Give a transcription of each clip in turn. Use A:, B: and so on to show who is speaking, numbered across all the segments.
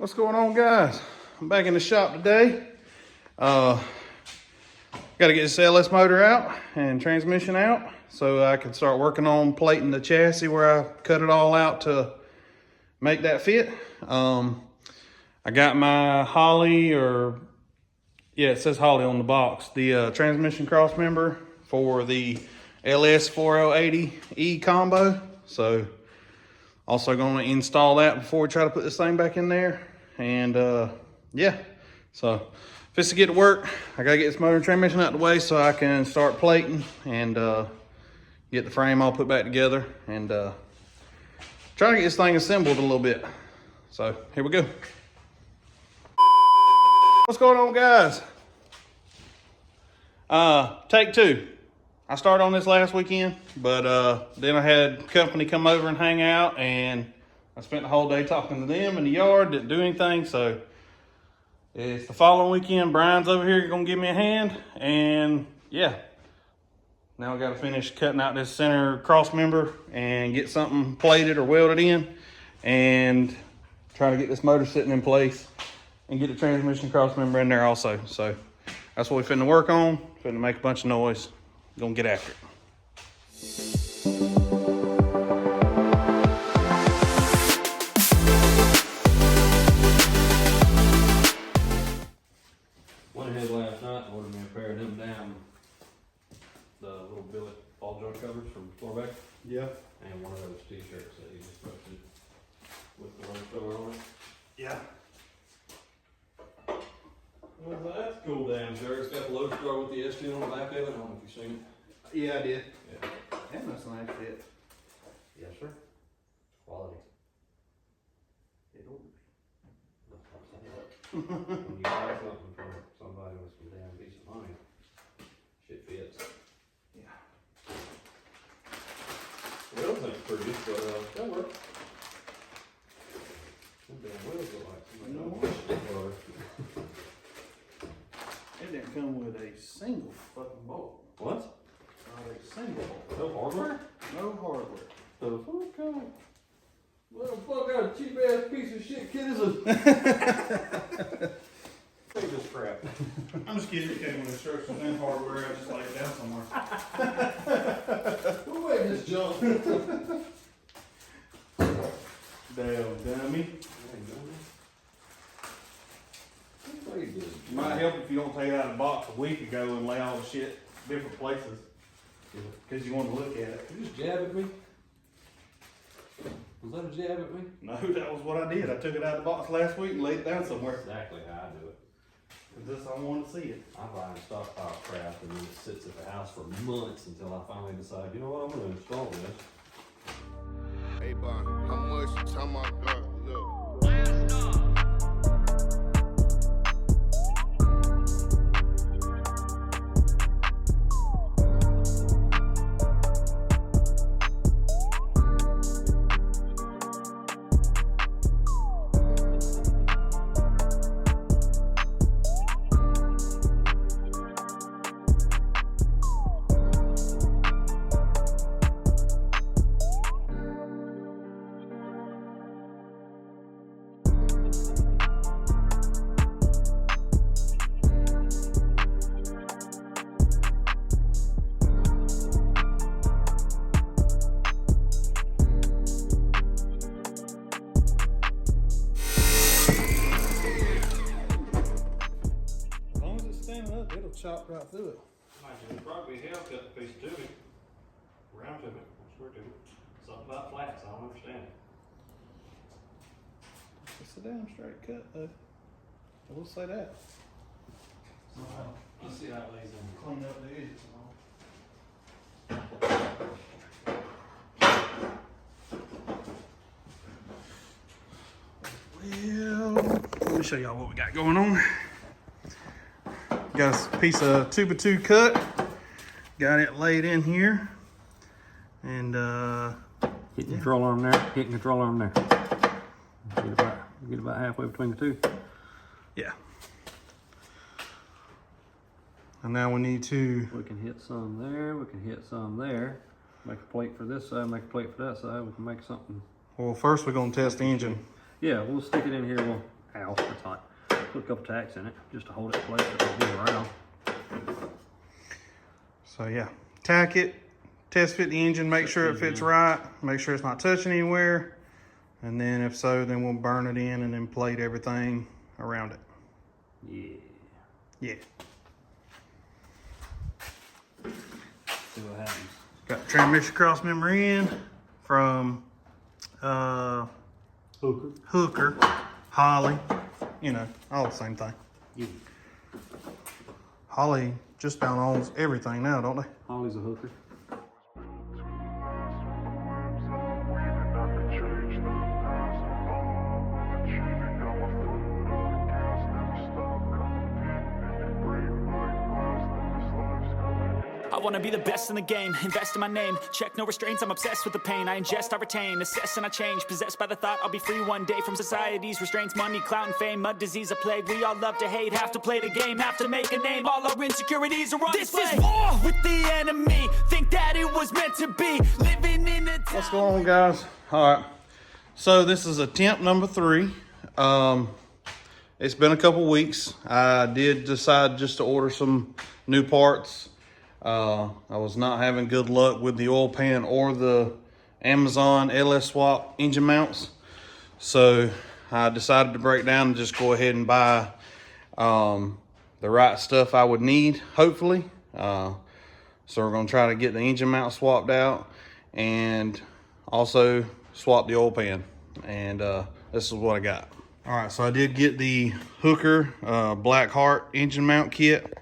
A: What's going on, guys? I'm back in the shop today. Got to get this LS motor out and transmission out so I can start working on plating the chassis where I cut it all out to make that fit. I got my Holley, it says Holley on the box, the transmission cross member for the LS 4080E combo. So also going to install that before we try to put this thing back in there. And yeah, so just to get to work, I gotta get this motor and transmission out of the way so I can start plating and get the frame all put back together and try to get this thing assembled a little bit. So here we go. What's going on, guys? Take two. I started on this last weekend, but then I had company come over and hang out, and I spent the whole day talking to them in the yard, didn't do anything. So it's the following weekend. Brian's over here gonna give me a hand, and yeah, now I gotta finish cutting out this center cross member and get something plated or welded in, and try to get this motor sitting in place and get the transmission cross member in there also. So that's what we're finna work on. Finna make a bunch of noise. Gonna get after it.
B: Went ahead last night and ordered me a pair of them down, the little billet ball joint covers from Floorback.
A: Yeah.
B: And one of those t-shirts that you just posted with the logo store on it.
A: Yeah.
B: Well, that's a cool damn shirt. It's got the logo store with the s10 on the back of it. I don't know if you've seen it.
A: Yeah, I did.
B: Yeah.
A: That must nice fit.
B: Yes, sir. Quality.
A: It orders.
B: When you buy something from somebody with some damn decent money, shit fits.
A: Yeah.
B: The wheels ain't pretty, but that works. Them damn wheels look like somebody
A: No.
B: know.
A: It didn't come with a single fucking bolt.
B: What?
A: Not a single bolt.
B: No hardware?
A: No hardware.
B: The fuck kind of what the fuck kind of cheap ass piece of shit kid is it? Take this crap.
A: I'm just kidding. It came with instructions and hardware. I just laid it down somewhere.
B: Who made this junk?
A: Damn dummy. It might help if you don't take it out of the box a week ago and lay all the shit different places. Because you want to look at it.
B: You just jab at me? Was that a jab at me?
A: No, that was what I did. I took it out of the box last week and laid it down somewhere.
B: Exactly how I do it.
A: Because this I wanted to see it.
B: I buy and stockpile crap and then it sits at the house for months until I finally decide, you know what, I'm going to install this.
C: Hey, Bon, how much time I got left?
A: As long as it's standing up, it'll chop right through it.
B: It'd probably be hell cut the piece to me. Round to me, I swear to it. Something about flats, I don't understand.
A: It's a damn straight cut, though. I will say that.
B: Let's see how it lays in.
A: Clean up the edges and all. Well, let me show y'all what we got going on. Got a piece of 2x2 cut. Got it laid in here. And
B: Hit the control arm there, hit the control arm there. Get about halfway between the two.
A: yeah. And now we need to,
B: We can hit some there, we can hit some there. Make a plate for this side, make a plate for that side, we can make something.
A: well, first we're gonna test the engine.
B: Yeah, we'll stick it in here, we'll Put a couple tacks in it just to hold it in place so it don't move around.
A: So yeah, tack it, test fit the engine, make sure it fits right, make sure it's not touching anywhere. And then if so, then we'll burn it in and then plate everything around it.
B: Yeah.
A: Yeah.
B: See what happens.
A: Got the transmission cross member in from Hooker, Holly, you know, all the same thing.
B: Yeah.
A: Holly just about owns everything now, don't they?
B: Holly's a hooker.
D: I wanna be the best in the game, invest in my name. Check no restraints, I'm obsessed with the pain. I ingest, I retain, assess and I change. Possessed by the thought I'll be free one day from society's restraints. Money, clout and fame, mud, disease, a plague. We all love to hate, have to play the game, have to make a name. All our insecurities are on display. This is war with the enemy. Think that it was meant to be. Living in a
A: What's going on, guys? All right, so this is attempt number 3. It's been a couple weeks. I did decide just to order some new parts. I was not having good luck with the oil pan or the Amazon LS swap engine mounts. So I decided to break down and just go ahead and buy the right stuff I would need, hopefully. So we're going to try to get the engine mount swapped out and also swap the oil pan. And this is what I got. All right, so I did get the Hooker Black Heart engine mount kit.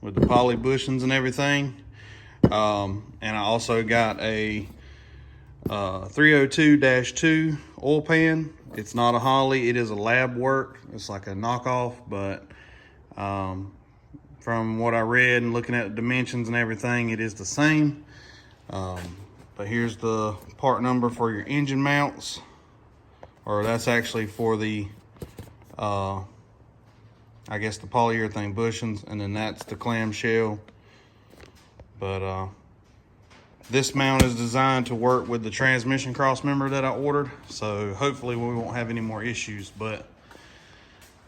A: With the poly bushings and everything. And I also got a 302-2 oil pan. It's not a Holly, it is a lab work. It's like a knockoff, but from what I read and looking at the dimensions and everything, it is the same. But here's the part number for your engine mounts, or that's actually for the I guess the polyurethane bushings, and then that's the clamshell. But this mount is designed to work with the transmission cross member that I ordered, so hopefully we won't have any more issues. But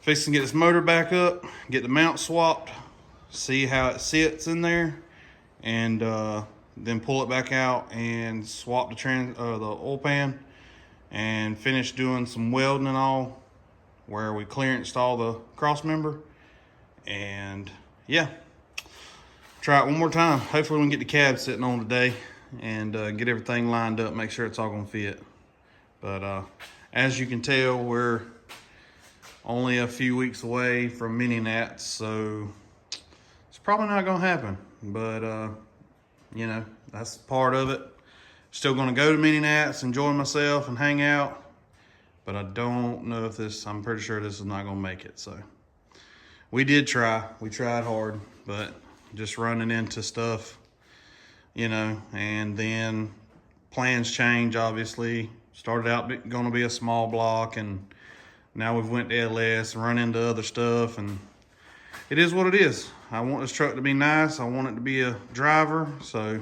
A: fixing to get this motor back up, get the mount swapped, see how it sits in there, and then pull it back out and swap the oil pan and finish doing some welding and all, where we clearanced all the cross member. And yeah, try it one more time. Hopefully we can get the cab sitting on today and get everything lined up, make sure it's all gonna fit. But as you can tell, we're only a few weeks away from mini nats, so it's probably not gonna happen. But you know, that's part of it. Still gonna go to mini nats, enjoy myself and hang out. But I don't know if this, I'm pretty sure this is not gonna make it. So we did try, we tried hard, but just running into stuff, you know, and then plans change, obviously. Started out gonna be a small block, and now we've went to LS and run into other stuff, and it is what it is. I want this truck to be nice. I want it to be a driver. So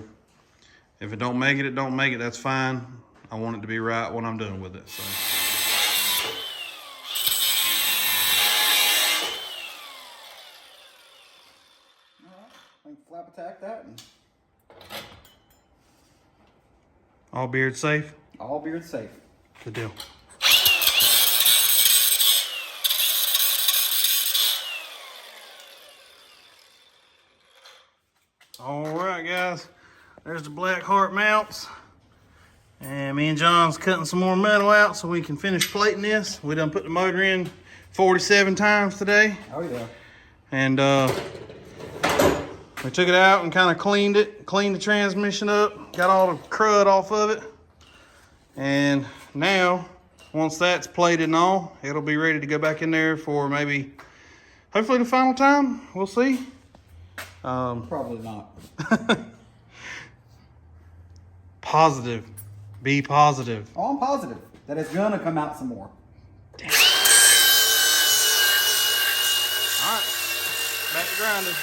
A: if it don't make it, it don't make it, that's fine. I want it to be right when I'm done with it, so.
E: Flap attack that, and
A: All beard safe?
E: all beard safe.
A: Good deal. All right, guys, there's the Black Heart mounts. And me and John's cutting some more metal out so we can finish plating this. We done put the motor in 47 times today.
E: Oh yeah.
A: And we took it out and kind of cleaned the transmission up, got all the crud off of it. And now, once that's plated and all, it'll be ready to go back in there for maybe, hopefully the final time. We'll see.
E: Probably not.
A: Positive. Be positive.
E: Oh, I'm positive that it's gonna come out some more.
A: Damn. All right, back to grinding.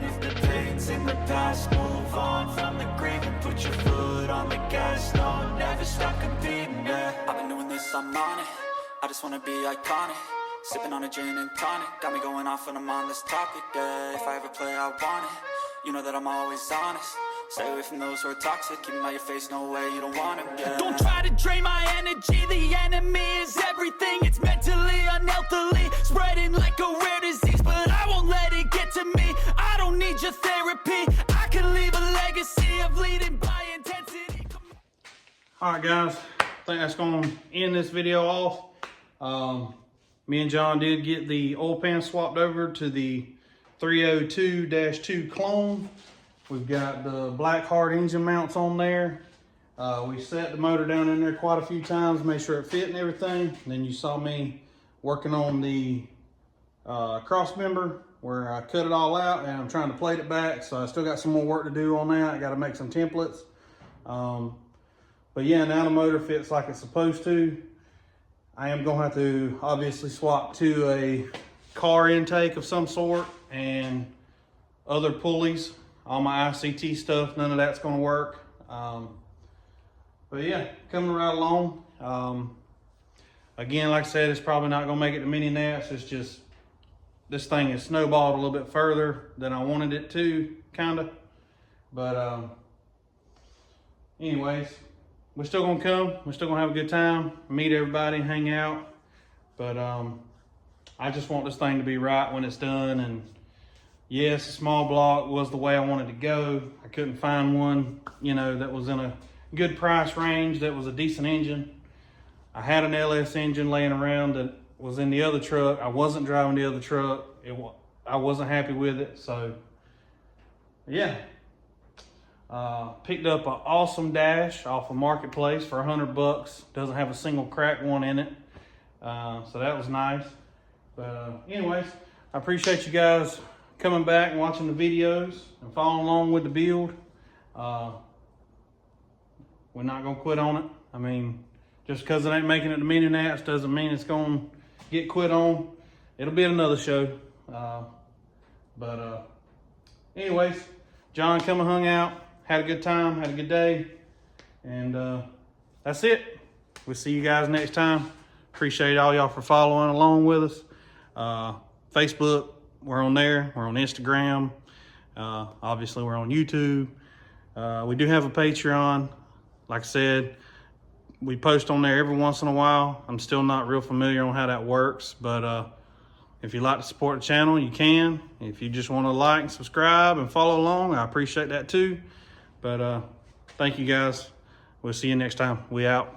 D: If the pain's in the past, move on from the grave and put your foot on the gas. No, never stop competing, yeah. I've been doing this yes, I'm on it. I just wanna be iconic. Sipping on a gin and tonic. Got me going off when I'm on this topic, yeah. If I ever play, I want it. You know that I'm always honest. Stay away from those who are toxic. Keep them out your face, no way, you don't want it, yeah. Don't try to drain my energy. The enemy is everything. It's mentally, unhealthily, spreading like a rare disease. But I won't let it get to me. I don't need your therapy. I can leave a legacy of leading by intensity.
A: All right, guys, I think that's going to end this video off. Me and John did get the oil pan swapped over to the 302-2 clone. We've got the black hard engine mounts on there. We set the motor down in there quite a few times, made sure it fit and everything. And then you saw me working on the cross member where I cut it all out and I'm trying to plate it back. So I still got some more work to do on that. I got to make some templates. But yeah, now the motor fits like it's supposed to. I am gonna have to obviously swap to a car intake of some sort and other pulleys. All my ICT stuff, none of that's gonna work. But yeah, coming right along. Again, like I said, it's probably not gonna make it to mini nats. It's just, this thing is snowballed a little bit further than I wanted it to, kinda. But anyways, we're still gonna come. We're still gonna have a good time, meet everybody, hang out. But I just want this thing to be right when it's done. And yes, a small block was the way I wanted to go. I couldn't find one, you know, that was in a good price range, that was a decent engine. I had an LS engine laying around that was in the other truck. I wasn't driving the other truck. I wasn't happy with it. So yeah. Picked up an awesome dash off of Marketplace for $100. Doesn't have a single cracked one in it. So that was nice. But anyways, I appreciate you guys coming back and watching the videos and following along with the build. We're not gonna quit on it. I mean, just because it ain't making it to mini nats doesn't mean it's gonna get quit on. It'll be another show. Anyways, John come and hung out. Had a good time, had a good day, and that's it. We'll see you guys next time. Appreciate all y'all for following along with us. Facebook, we're on there. We're on Instagram. Obviously, we're on YouTube. We do have a Patreon. Like I said, we post on there every once in a while. I'm still not real familiar on how that works, but if you'd like to support the channel, you can. If you just want to like and subscribe and follow along, I appreciate that too. But thank you guys. We'll see you next time. We out.